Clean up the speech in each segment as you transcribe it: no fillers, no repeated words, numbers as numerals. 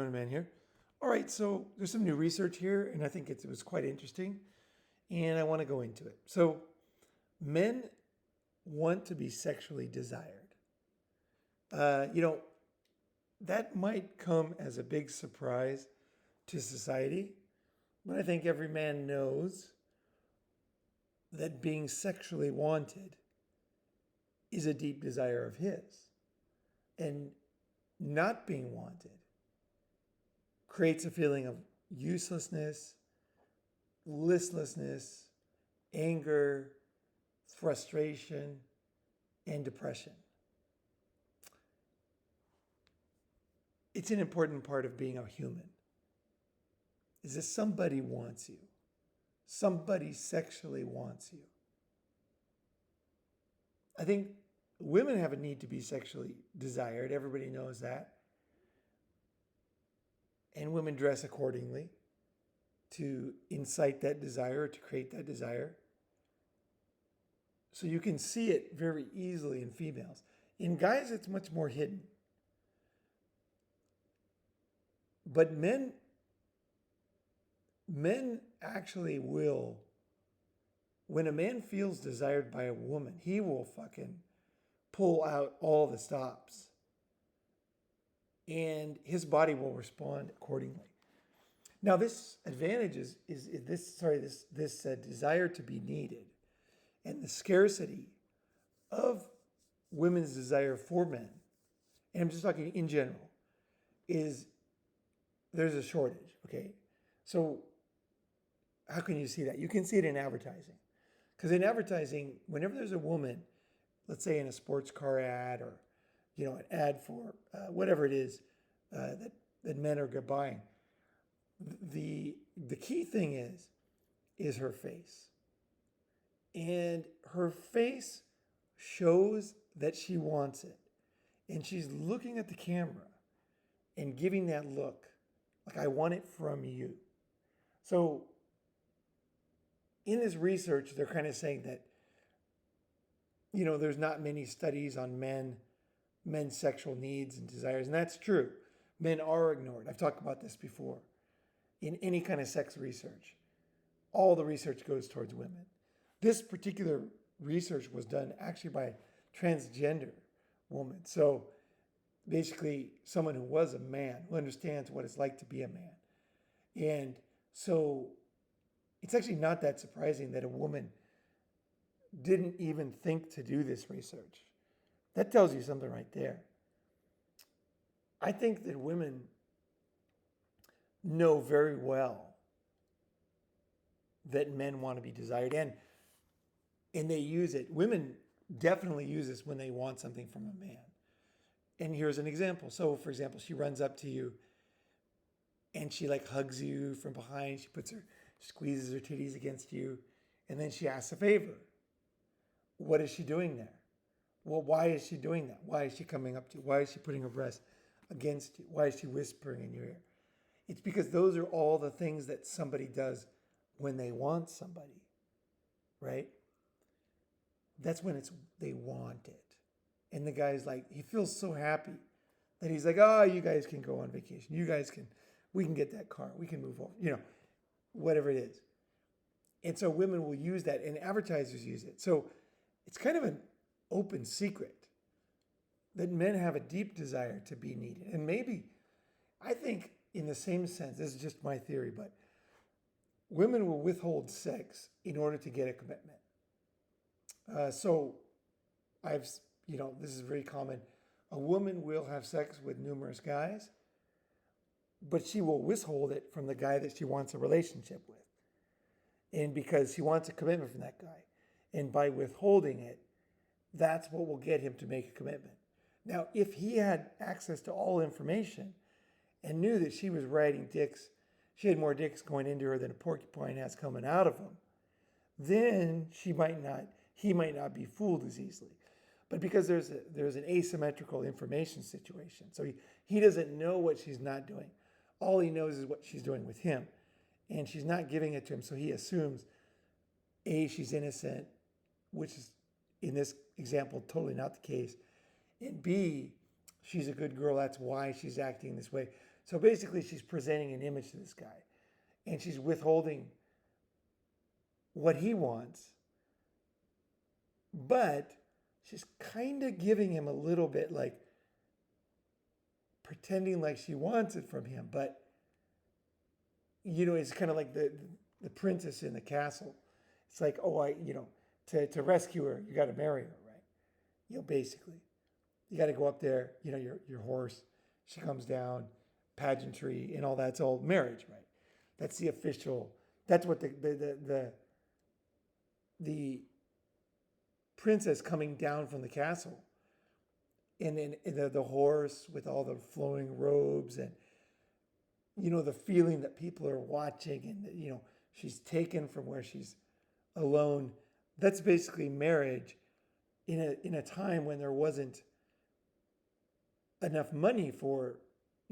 Ronin Man here. All right, so there's some new research here, and I think it was quite interesting, and I want to go into it. So, men want to be sexually desired. Uh, you know, that might come as a big surprise to society, but I think every man knows that being sexually wanted is a deep desire of his. And not being wanted creates a feeling of uselessness, listlessness, anger, frustration, and depression. It's an important part of being a human. Is that somebody wants you. Somebody sexually wants you. I think women have a need to be sexually desired. Everybody knows that. And women dress accordingly to incite that desire, to create that desire. So you can see it very easily in females. In guys, it's much more hidden. But men actually will, when a man feels desired by a woman, he will fucking pull out all the stops. And his body will respond accordingly. Now, this advantage is this desire to be needed and the scarcity of women's desire for men, and I'm just talking in general, is there's a shortage, okay? So how can you see that? You can see it in advertising. Because in advertising, whenever there's a woman, let's say in a sports car ad or, an ad for whatever it is that men are buying, the key thing is her face. And her face shows that she wants it. And she's looking at the camera and giving that look, like, I want it from you. So in this research, they're kind of saying that, there's not many studies on men's sexual needs and desires. And that's true. Men are ignored. I've talked about this before. In any kind of sex research, all the research goes towards women. This particular research was done actually by a transgender woman. So basically someone who was a man, who understands what it's like to be a man. And so it's actually not that surprising that a woman didn't even think to do this research. That tells you something right there. I think that women know very well that men want to be desired, and they use it. Women definitely use this when they want something from a man. And here's an example. So, for example, she runs up to you and she hugs you from behind. She squeezes her titties against you, and then she asks a favor. What is she doing there? Well, why is she doing that? Why is she coming up to you? Why is she putting her breast against you? Why is she whispering in your ear? It's because those are all the things that somebody does when they want somebody, right? That's when they want it. And the guy's he feels so happy that he's oh, you guys can go on vacation. We can get that car. We can move over, whatever it is. And so women will use that, and advertisers use it. So it's kind of an open secret that men have a deep desire to be needed. And maybe, I think in the same sense, this is just my theory, but women will withhold sex in order to get a commitment. So this is very common. A woman will have sex with numerous guys, but she will withhold it from the guy that she wants a relationship with. And because she wants a commitment from that guy. And by withholding it, that's what will get him to make a commitment. Now, if he had access to all information and knew that she was riding dicks, she had more dicks going into her than a porcupine has coming out of him, then he might not be fooled as easily. But because there's an asymmetrical information situation, so he doesn't know what she's not doing. All he knows is what she's doing with him, and she's not giving it to him, so he assumes, A, she's innocent, which is, in this example, totally not the case, and B, she's a good girl, that's why she's acting this way. So basically, she's presenting an image to this guy, and she's withholding what he wants, but she's kind of giving him a little bit, like pretending like she wants it from him. But it's kind of like the princess in the castle. It's like, oh, to rescue her, you got to marry her, right? Basically, you got to go up there. Your horse. She comes down, pageantry and all that's all marriage, right? That's the official. That's what the princess coming down from the castle, and then the horse with all the flowing robes, and the feeling that people are watching, and she's taken from where she's alone. That's basically marriage in a time when there wasn't enough money for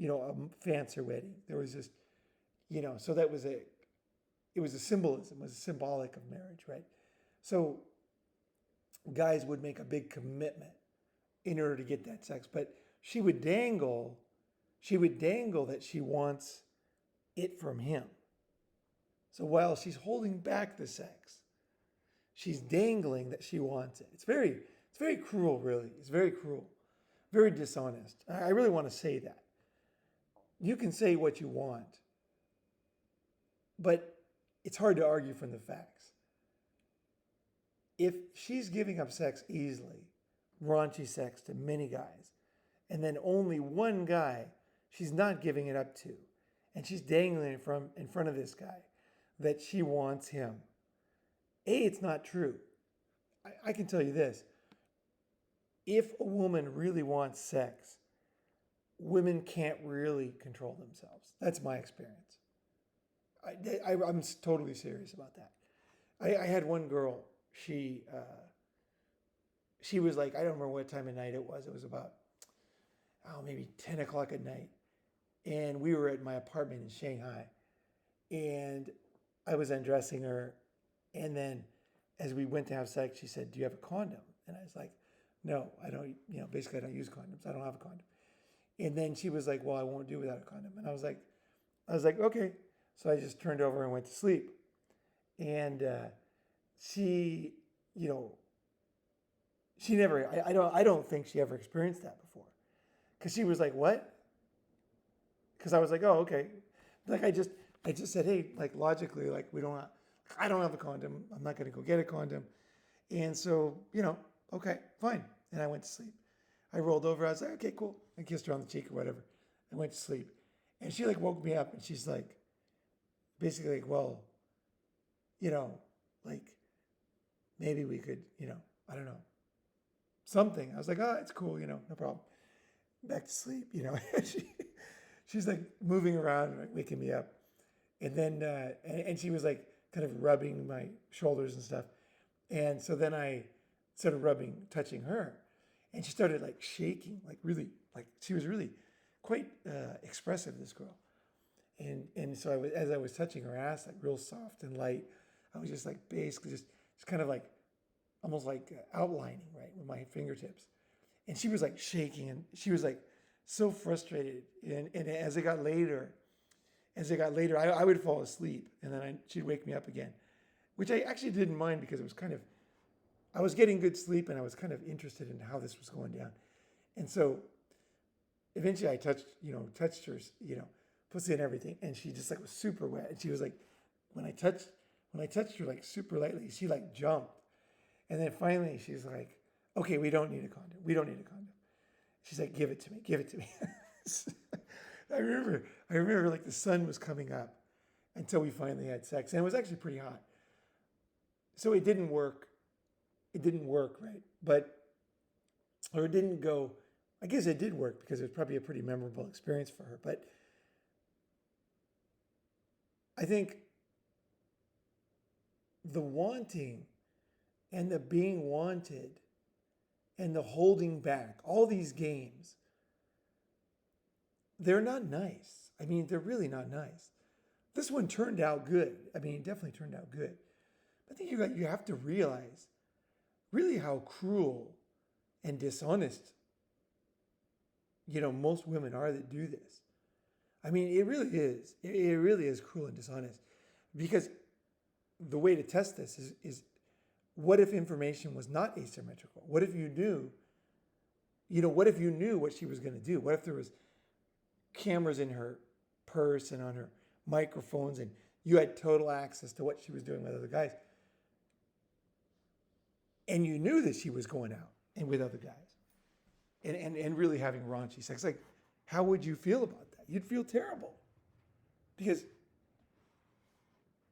a fancier wedding. There was just so it was a symbolism, it was symbolic of marriage, right? So guys would make a big commitment in order to get that sex, but she would dangle that she wants it from him. So while she's holding back the sex, she's dangling that she wants it. It's very cruel, really. It's very cruel, very dishonest. I really want to say that. You can say what you want, but it's hard to argue from the facts. If she's giving up sex easily, raunchy sex to many guys, and then only one guy she's not giving it up to, and she's dangling it in front of this guy that she wants him, it's not true. I can tell you this. If a woman really wants sex, women can't really control themselves. That's my experience. I'm totally serious about that. I had one girl. She was like, I don't remember what time of night it was. It was about, maybe 10 o'clock at night. And we were at my apartment in Shanghai. And I was undressing her. And then as we went to have sex, she said, do you have a condom? And I was like, no, I don't, basically I don't use condoms. I don't have a condom. And then she was like, well, I won't do without a condom. And I was like, okay. So I just turned over and went to sleep. And she never, I don't think she ever experienced that before. Because she was like, what? Because I was like, oh, okay. Like I just said, hey, like logically, like I don't have a condom. I'm not going to go get a condom. And so, okay, fine. And I went to sleep. I rolled over. I was like, okay, cool. I kissed her on the cheek or whatever. I went to sleep. And she like woke me up and she's like, basically like, well, like maybe we could, I don't know, something. I was like, oh, it's cool, no problem. Back to sleep, she's like moving around and like waking me up. And then, and she was like kind of rubbing my shoulders and stuff. And so then I started touching her. And she started like shaking, like really, like she was really quite expressive, this girl. And so as I was touching her ass, like real soft and light, I was just like basically just kind of like almost like outlining, right, with my fingertips. And she was like shaking and she was like so frustrated. And as it got later, I would fall asleep and then she'd wake me up again, which I actually didn't mind because it was kind of, I was getting good sleep and I was kind of interested in how this was going down. And so eventually I touched her, pussy and everything. And she just like was super wet. And she was like, when I touched her like super lightly, she like jumped. And then finally she's like, okay, we don't need a condom. She's like, give it to me. I remember like the sun was coming up until we finally had sex. And it was actually pretty hot. So it didn't work. Right? Or it didn't go, I guess it did work because it was probably a pretty memorable experience for her. But I think the wanting and the being wanted and the holding back, all these games, they're not nice. I mean, they're really not nice. This one turned out good. I mean, it definitely turned out good. But I think you have to realize really how cruel and dishonest, most women are that do this. I mean, it really is. It really is cruel and dishonest. Because the way to test this is what if information was not asymmetrical? What if you knew, what if you knew what she was going to do? What if there was cameras in her purse and on her microphones and you had total access to what she was doing with other guys? And you knew that she was going out and with other guys and really having raunchy sex. Like, how would you feel about that? You'd feel terrible. Because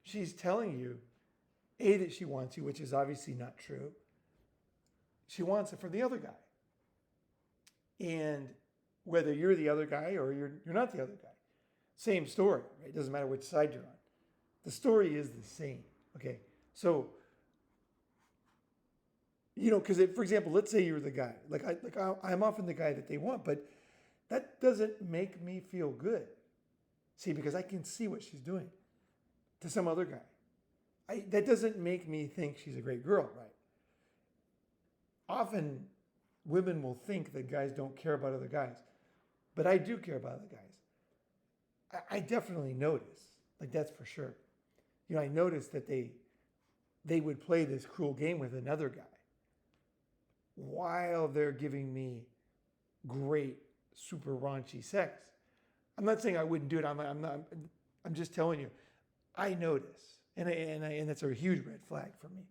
she's telling you, A, that she wants you, which is obviously not true. She wants it from the other guy. And whether you're the other guy or you're not the other guy, same story, right? It doesn't matter which side you're on. The story is the same, okay? So, because for example, let's say you're the guy. I'm often the guy that they want, but that doesn't make me feel good. See, because I can see what she's doing to some other guy. That doesn't make me think she's a great girl, right? Often women will think that guys don't care about other guys, but I do care about other guys. I definitely notice, like that's for sure. I noticed that they would play this cruel game with another guy while they're giving me great, super raunchy sex. I'm not saying I wouldn't do it. I'm just telling you, I notice, and that's a huge red flag for me,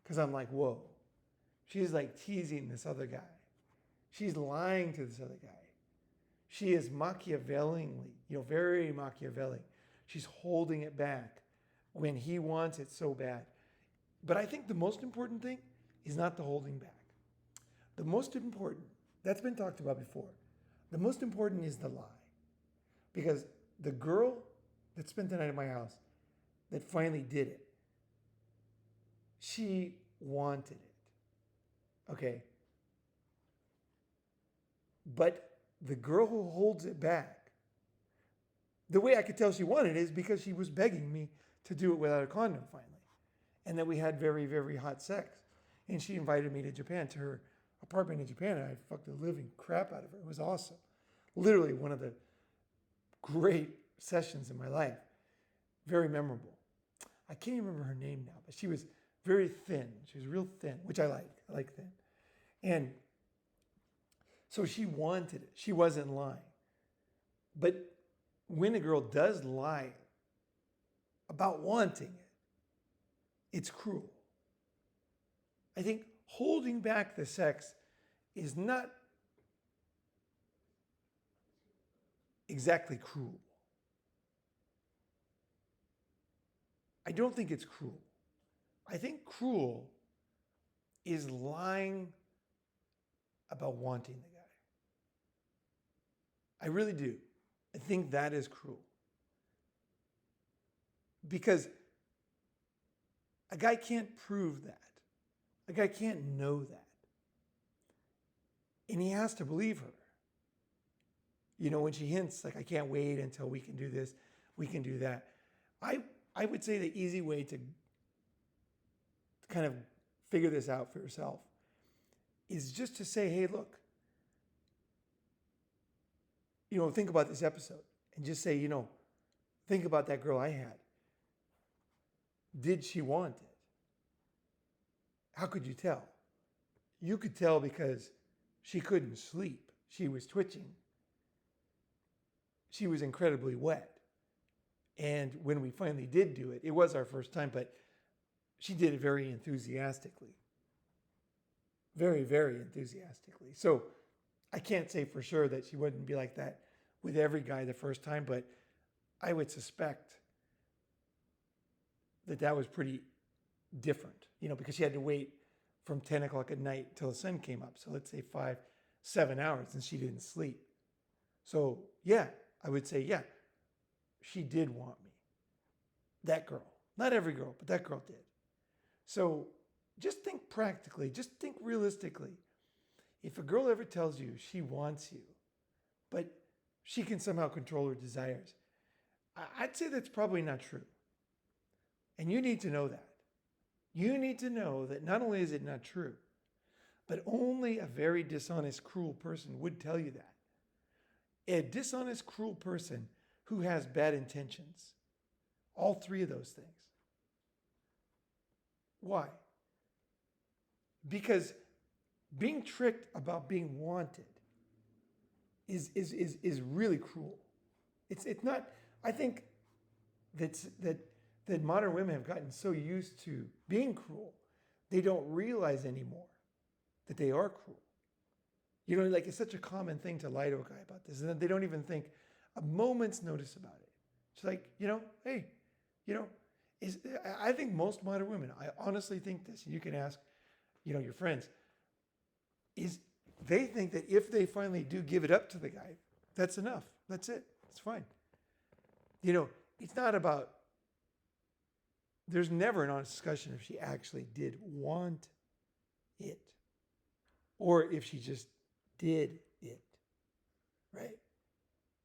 because I'm like, whoa, she's like teasing this other guy. She's lying to this other guy. She is Machiavellingly, very Machiavellic. She's holding it back when he wants it so bad. But I think the most important thing is not the holding back. The most important, that's been talked about before, the most important is the lie. Because the girl that spent the night at my house, that finally did it, she wanted it. Okay? But the girl who holds it back, the way I could tell she wanted it is because she was begging me to do it without a condom finally. And then we had very, very hot sex. And she invited me to Japan, to her apartment in Japan, and I fucked the living crap out of her. It was awesome. Literally one of the great sessions in my life. Very memorable. I can't even remember her name now, but she was very thin. She was real thin, which I like. I like thin. And so she wanted it. She wasn't lying. But when a girl does lie about wanting it, it's cruel. I think holding back the sex is not exactly cruel. I don't think it's cruel. I think cruel is lying about wanting the guy. I really do. I think that is cruel. Because a guy can't prove that. A guy can't know that. And he has to believe her. When she hints, like, I can't wait until we can do this, we can do that. I would say the easy way to kind of figure this out for yourself is just to say, hey, look, think about this episode and just say, think about that girl I had. Did she want it? How could you tell? You could tell because she couldn't sleep. She was twitching. She was incredibly wet. And when we finally did do it, it was our first time, but she did it very enthusiastically. Very, very enthusiastically. So I can't say for sure that she wouldn't be like that with every guy the first time, but I would suspect that was pretty different, because she had to wait from 10 o'clock at night till the sun came up. So let's say 7 hours, and she didn't sleep. So yeah, I would say, yeah, she did want me. That girl. Not every girl, but that girl did. So just think practically, just think realistically. If a girl ever tells you she wants you, but she can somehow control her desires, I'd say that's probably not true. And you need to know that. You need to know that not only is it not true, but only a very dishonest, cruel person would tell you that. A dishonest, cruel person who has bad intentions. All three of those things. Why? Because being tricked about being wanted is really cruel. It's not. I think that modern women have gotten so used to being cruel, they don't realize anymore that they are cruel. You know, like it's such a common thing to lie to a guy about this, and they don't even think a moment's notice about it. It's like, hey, I think most modern women, I honestly think this, and you can ask, your friends, is they think that if they finally do give it up to the guy, that's enough. That's it. It's fine. It's not about, there's never an honest discussion if she actually did want it or if she just did it, right?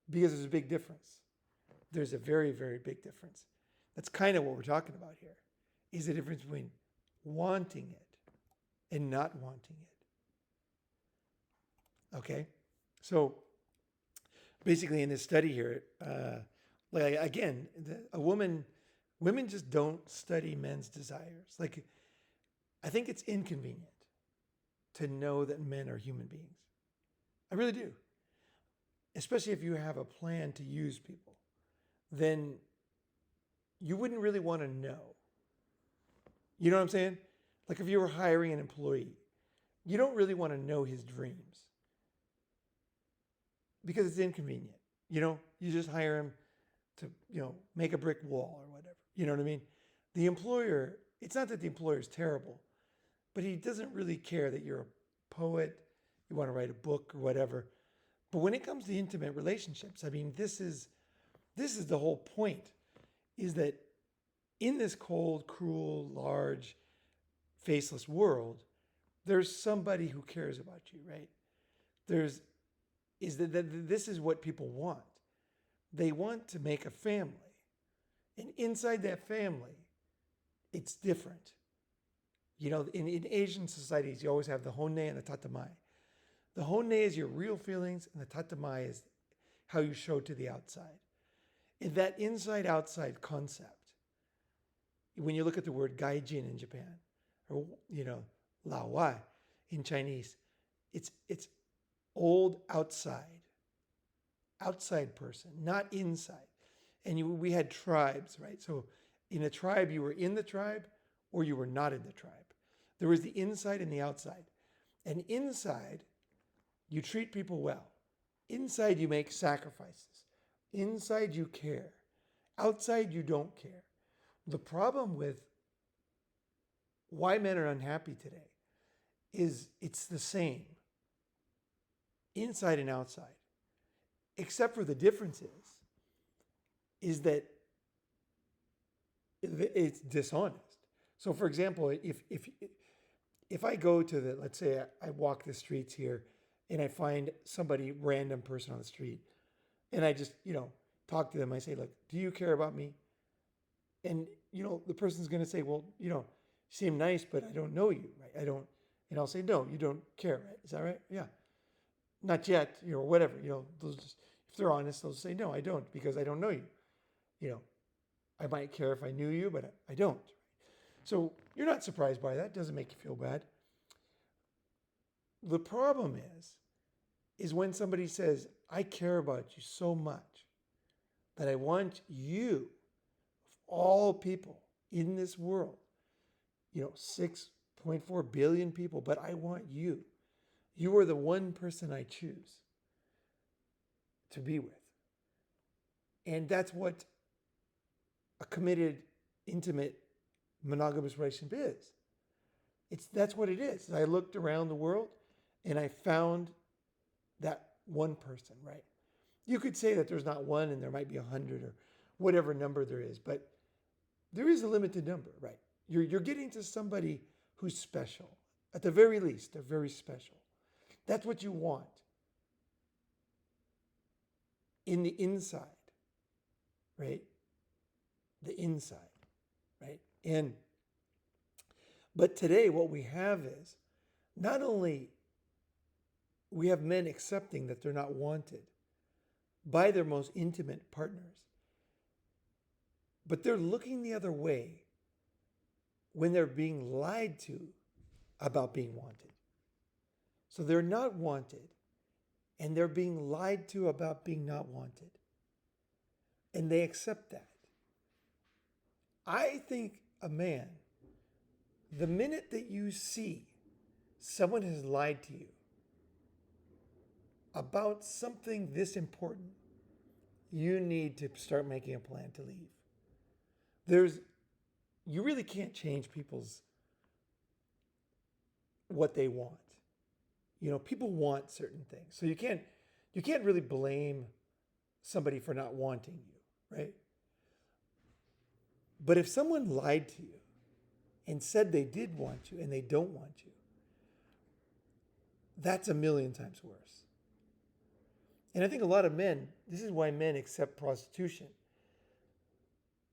Because there's a big difference. There's a very, very big difference. That's kind of what we're talking about here, is the difference between wanting it and not wanting it. Okay? So basically in this study here, women just don't study men's desires. Like, I think it's inconvenient to know that men are human beings. I really do. Especially if you have a plan to use people, then you wouldn't really want to know. You know what I'm saying? Like if you were hiring an employee, you don't really want to know his dreams because it's inconvenient. You just hire him to, make a brick wall or whatever. You know what I mean? The employer, it's not that the employer is terrible, but he doesn't really care that you're a poet, you want to write a book or whatever. But when it comes to intimate relationships, I mean, this is the whole point, is that in this cold, cruel, large, faceless world, there's somebody who cares about you, right? This is what people want. They want to make a family. And inside that family, it's different. In Asian societies, you always have the honne and the tatamai. The honne is your real feelings, and the tatamai is how you show to the outside. In that inside-outside concept, when you look at the word gaijin in Japan, or laowai in Chinese, it's old outside person, not inside. And we had tribes, right? So in a tribe, you were in the tribe or you were not in the tribe. There was the inside and the outside. And inside, you treat people well. Inside, you make sacrifices. Inside, you care. Outside, you don't care. The problem with why men are unhappy today is it's the same, inside and outside, except for the difference is that it's dishonest. So, for example, if I go to let's say I walk the streets here and I find somebody, random person on the street, and I just, talk to them, I say, look, do you care about me? And, the person's going to say, well, you seem nice, but I don't know you, right? And I'll say, no, you don't care, right? Is that right? Yeah. Not yet, whatever, they'll just, if they're honest, they'll say, no, I don't, because I don't know you. I might care if I knew you, but I don't. So you're not surprised by that. It doesn't make you feel bad. The problem is when somebody says, I care about you so much that I want you, of all people in this world, 6.4 billion people, but I want you. You are the one person I choose to be with. And that's what a committed, intimate, monogamous relationship is. That's what it is. I looked around the world and I found that one person, right? You could say that there's not one and there might be 100 or whatever number there is, but there is a limited number, right? You're getting to somebody who's special. At the very least, they're very special. That's what you want in the inside, right? The inside, right? But today what we have is not only we have men accepting that they're not wanted, by their most intimate partners. But they're looking the other way when they're being lied to about being wanted. So they're not wanted, and they're being lied to about being not wanted. And they accept that. I think a man, the minute that you see someone has lied to you about something this important, you need to start making a plan to leave. You really can't change people's what they want. People want certain things. So you can't really blame somebody for not wanting you, right? But if someone lied to you and said they did want you and they don't want you, that's a million times worse. And I think a lot of men, this is why men accept prostitution.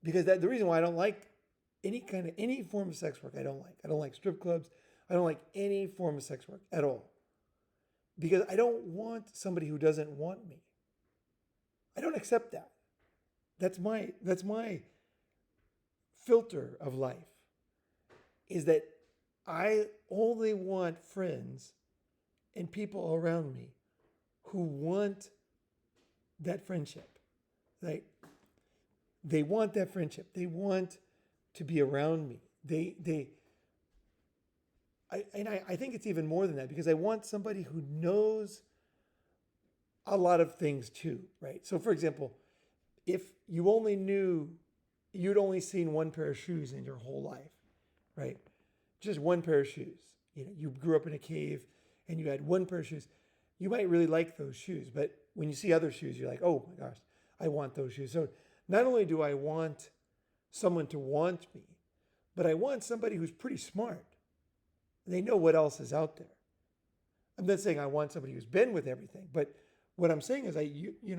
Because the reason why I don't like any form of sex work, I don't like. I don't like strip clubs. I don't like any form of sex work at all. Because I don't want somebody who doesn't want me. I don't accept that. That's my filter of life. Is that I only want friends and people around me who want that friendship. They want that friendship. They want to be around me. I think it's even more than that, because I want somebody who knows a lot of things too, right? So for example, if you'd only seen one pair of shoes in your whole life, right? Just one pair of shoes. You grew up in a cave and you had one pair of shoes. You might really like those shoes, but when you see other shoes, you're like, oh my gosh, I want those shoes. So not only do I want someone to want me, but I want somebody who's pretty smart. They know what else is out there. I'm not saying I want somebody who's been with everything, but what I'm saying is I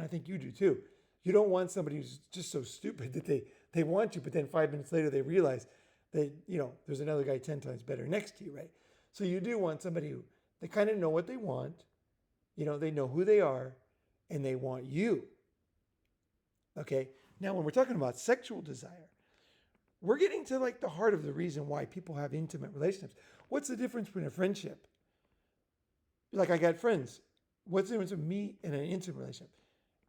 think you do too. You don't want somebody who's just so stupid that they want you, but then 5 minutes later they realize that, there's another guy 10 times better next to you, right? So you do want somebody who, they kind of know what they want, they know who they are, and they want you. Okay? Now, when we're talking about sexual desire, we're getting to the heart of the reason why people have intimate relationships. What's the difference between a friendship? I got friends. What's the difference with me and an intimate relationship?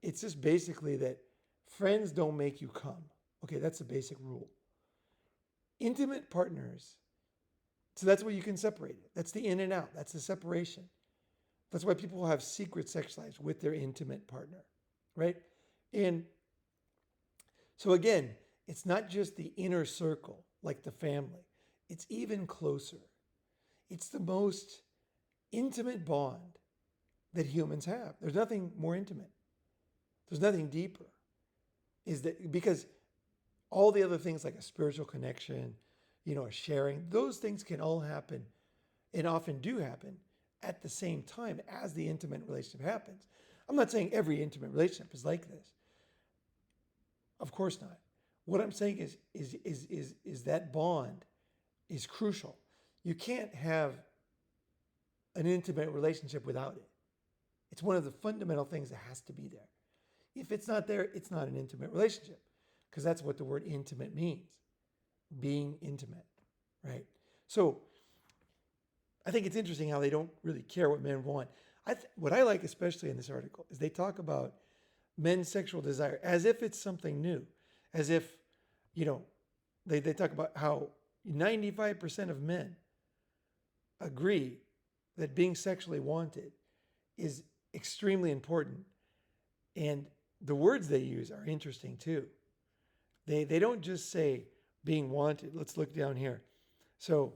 It's just basically that friends don't make you come. Okay, that's the basic rule. Intimate partners, so that's where you can separate it. That's the in and out. That's the separation. That's why people have secret sex lives with their intimate partner, right? And so again, it's not just the inner circle, like the family. It's even closer. It's the most intimate bond that humans have. There's nothing more intimate. There's nothing deeper. Is that because all the other things like a spiritual connection, a sharing, those things can all happen and often do happen at the same time as the intimate relationship happens. I'm not saying every intimate relationship is like this. Of course not. What I'm saying is that bond is crucial. You can't have an intimate relationship without it. It's one of the fundamental things that has to be there. If it's not there, it's not an intimate relationship, because that's what the word intimate means, being intimate, right? So I think it's interesting how they don't really care what men want. What I like especially in this article is they talk about men's sexual desire as if it's something new, as if, they talk about how 95% of men agree that being sexually wanted is extremely important. And the words they use are interesting too. They don't just say being wanted. Let's look down here. So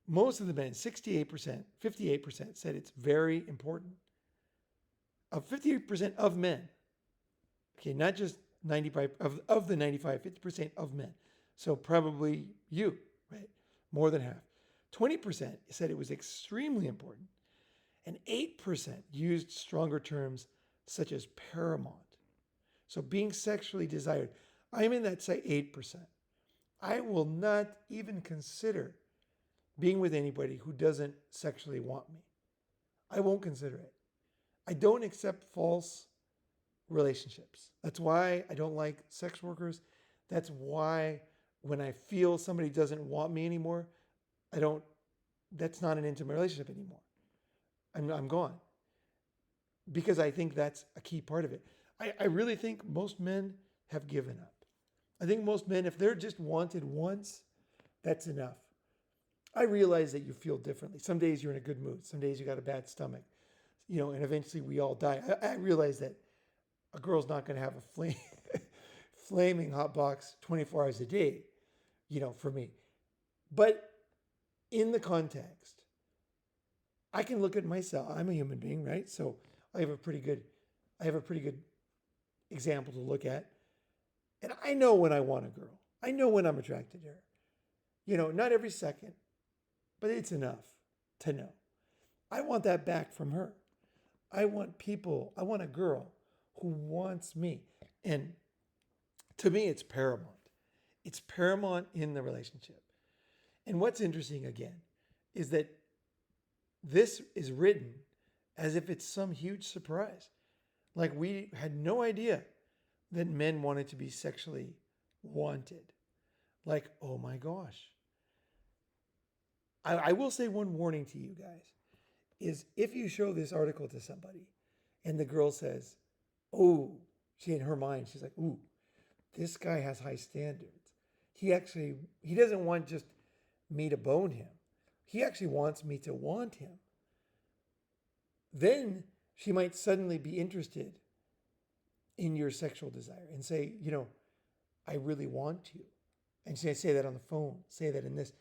most of the men, 68%, 58% said it's very important. Of 58% of men, okay, not just 95, of the 95, 50% of men. So probably you, right? More than half. 20% said it was extremely important. And 8% used stronger terms such as paramount. So being sexually desired. I'm in that, say, 8%. I will not even consider being with anybody who doesn't sexually want me. I won't consider it. I don't accept false relationships. That's why I don't like sex workers. That's why when I feel somebody doesn't want me anymore, I don't, that's not an intimate relationship anymore. I'm gone. Because I think that's a key part of it. I really think most men have given up. I think most men, if they're just wanted once, that's enough. I realize that you feel differently. Some days you're in a good mood. Some days you got a bad stomach. And eventually we all die. I realize that a girl's not going to have a flaming hot box 24 hours a day, for me. But in the context, I can look at myself. I'm a human being, right? So I have a pretty good example to look at. And I know when I want a girl. I know when I'm attracted to her. Not every second, but it's enough to know. I want that back from her. I want a girl who wants me. And to me, it's paramount. It's paramount in the relationship. And what's interesting, again, is that this is written as if it's some huge surprise. Like we had no idea that men wanted to be sexually wanted. Like, oh my gosh. I will say one warning to you guys is if you show this article to somebody and the girl says, oh, she in her mind, she's like, ooh, this guy has high standards. He doesn't want just me to bone him. He actually wants me to want him. Then she might suddenly be interested in your sexual desire and say, I really want you. And say that on the phone, say that in this.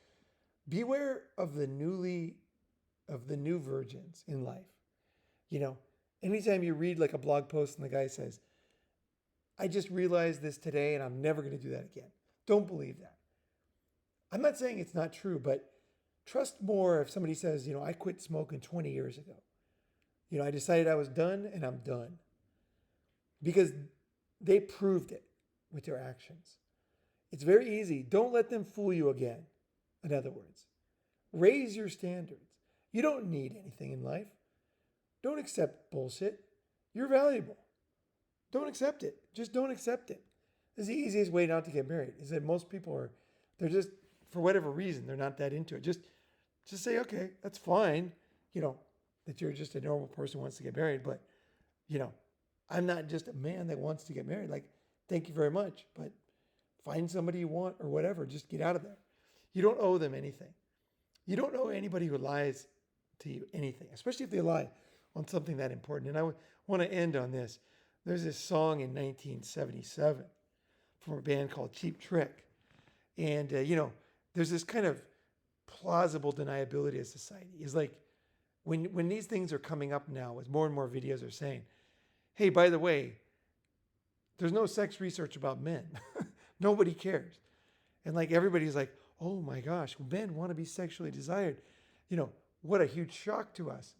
Beware of the new virgins in life. Anytime you read like a blog post and the guy says, I just realized this today and I'm never going to do that again. Don't believe that. I'm not saying it's not true, but trust more if somebody says, I quit smoking 20 years ago. I decided I was done and I'm done. Because they proved it with their actions. It's very easy. Don't let them fool you again. In other words, raise your standards. You don't need anything in life. Don't accept bullshit. You're valuable. Don't accept it. Just don't accept it. This is the easiest way not to get married. Is that most people they're just, for whatever reason, they're not that into it. Just say, okay, that's fine. That you're just a normal person who wants to get married. But, I'm not just a man that wants to get married. Like, thank you very much. But find somebody you want or whatever. Just get out of there. You don't owe them anything. You don't owe anybody who lies to you anything, especially if they lie on something that important. And I want to end on this. There's this song in 1977 from a band called Cheap Trick. And, there's this kind of plausible deniability of society. It's like when these things are coming up now, as more and more videos are saying, hey, by the way, there's no sex research about men. Nobody cares. And like everybody's like, oh my gosh, men want to be sexually desired. What a huge shock to us.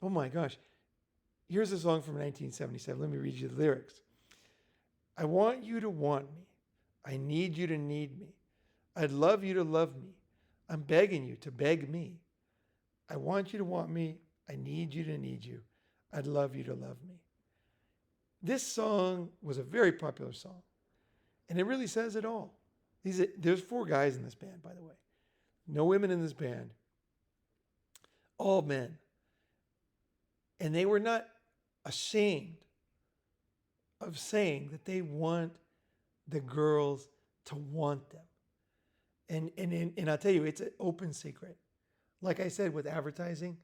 Oh my gosh. Here's a song from 1977. Let me read you the lyrics. I want you to want me. I need you to need me. I'd love you to love me. I'm begging you to beg me. I want you to want me. I need you to need you. I'd love you to love me. This song was a very popular song. And it really says it all. There's 4 guys in this band, by the way. No women in this band. All men. And they were not ashamed of saying that they want the girls to want them. And I'll tell you, it's an open secret. Like I said with advertising,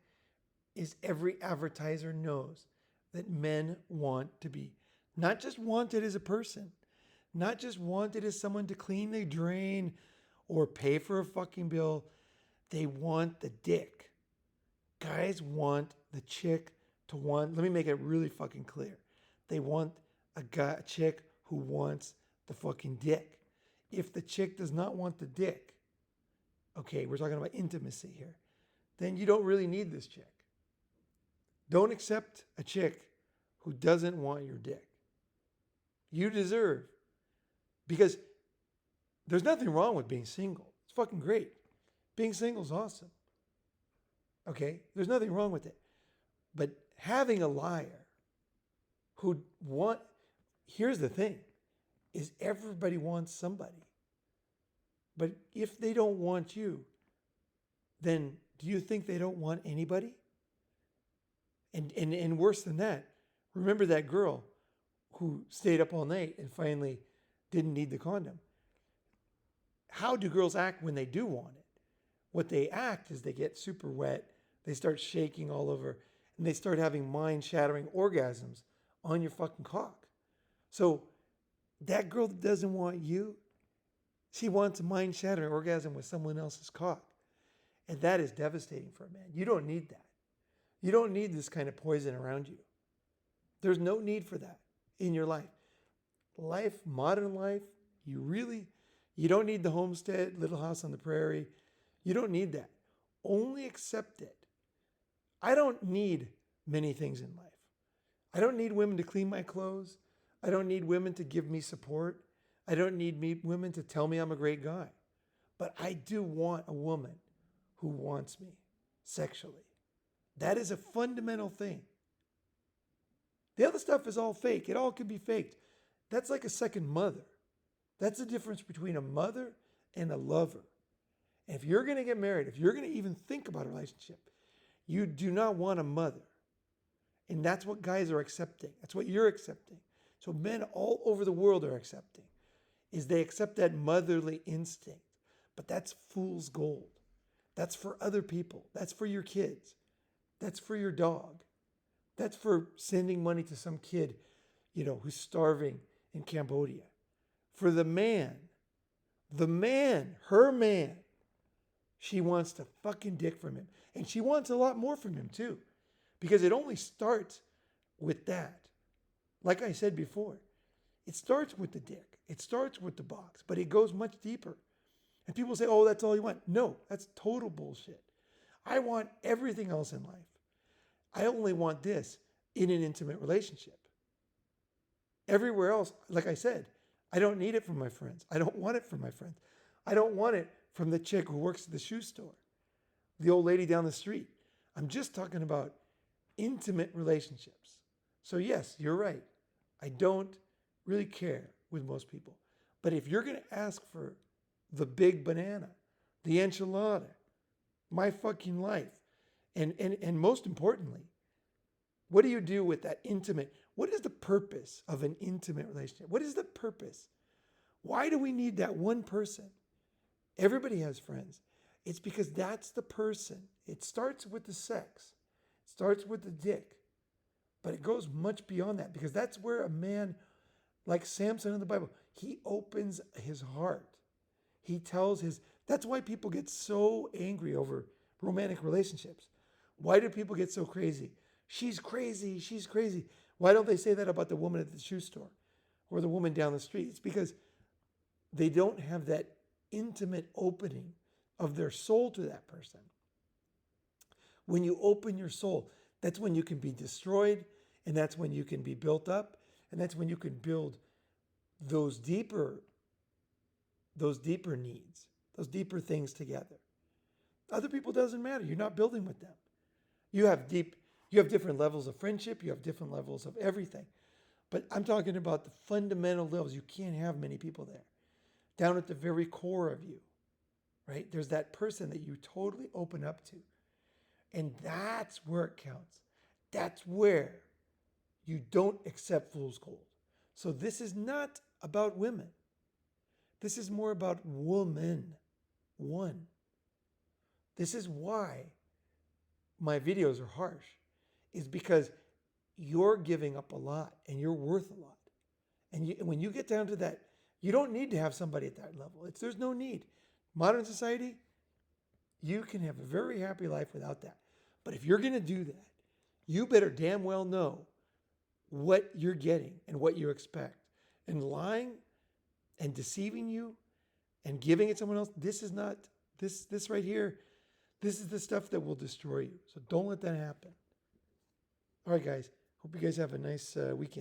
is every advertiser knows that men want to be not just wanted as a person, not just wanted as someone to clean the drain or pay for a fucking bill. They want the dick. Guys want the chick to want, let me make it really fucking clear. They want a chick who wants the fucking dick. If the chick does not want the dick, okay, we're talking about intimacy here, then you don't really need this chick. Don't accept a chick who doesn't want your dick. You deserve, because there's nothing wrong with being single. It's fucking great. Being single is awesome. Okay? There's nothing wrong with it. But having a liar who want, here's the thing, is everybody wants somebody. But if they don't want you, then do you think they don't want anybody? And worse than that, remember that girl who stayed up all night and finally didn't need the condom. How do girls act when they do want it? What they act is they get super wet, they start shaking all over, and they start having mind-shattering orgasms on your fucking cock. So that girl that doesn't want you, she wants a mind-shattering orgasm with someone else's cock. And that is devastating for a man. You don't need that. You don't need this kind of poison around you. There's no need for that in your life. Modern life, you don't need the homestead, little house on the prairie. You don't need that. Only accept it. I don't need many things in life. I don't need women to clean my clothes. I don't need women to give me support. I don't need women to tell me I'm a great guy. But I do want a woman who wants me sexually. That is a fundamental thing. The other stuff is all fake. It all could be faked. That's like a second mother. That's the difference between a mother and a lover. And if you're going to get married, if you're going to even think about a relationship, you do not want a mother. And that's what guys are accepting. That's what you're accepting. So men all over the world are accepting, is they accept that motherly instinct. But that's fool's gold. That's for other people. That's for your kids. That's for your dog. That's for sending money to some kid, who's starving in Cambodia. For the man, her man, she wants to fucking dick from him. And she wants a lot more from him too. Because it only starts with that. Like I said before, it starts with the dick. It starts with the box, but it goes much deeper. And people say, oh, that's all you want. No, that's total bullshit. I want everything else in life. I only want this in an intimate relationship. Everywhere else, like I said, I don't need it from my friends. I don't want it from my friends. I don't want it from the chick who works at the shoe store, the old lady down the street. I'm just talking about intimate relationships. So yes, you're right. I don't really care with most people. But if you're going to ask for the big banana, the enchilada, my fucking life, and most importantly, what do you do with that intimate? What is the purpose of an intimate relationship? What is the purpose? Why do we need that one person? Everybody has friends. It's because that's the person. It starts with the sex. It starts with the dick. But it goes much beyond that, because that's where a man like Samson in the Bible, he opens his heart. He tells that's why people get so angry over romantic relationships. Why do people get so crazy? She's crazy. She's crazy. Why don't they say that about the woman at the shoe store or the woman down the street? It's because they don't have that intimate opening of their soul to that person. When you open your soul, that's when you can be destroyed, and that's when you can be built up, and that's when you can build those deeper needs, those deeper things together. Other people doesn't matter. You're not building with them. You have different levels of friendship. You have different levels of everything. But I'm talking about the fundamental levels. You can't have many people there. Down at the very core of you, right? There's that person that you totally open up to. And that's where it counts. That's where you don't accept fool's gold. So this is not about women. This is more about woman. One. This is why my videos are harsh, is because you're giving up a lot and you're worth a lot. And when you get down to that, you don't need to have somebody at that level. There's no need. Modern society, you can have a very happy life without that. But if you're going to do that, you better damn well know what you're getting and what you expect. And lying and deceiving you and giving it to someone else, this is not, this right here, this is the stuff that will destroy you. So don't let that happen. All right, guys. Hope you guys have a nice weekend.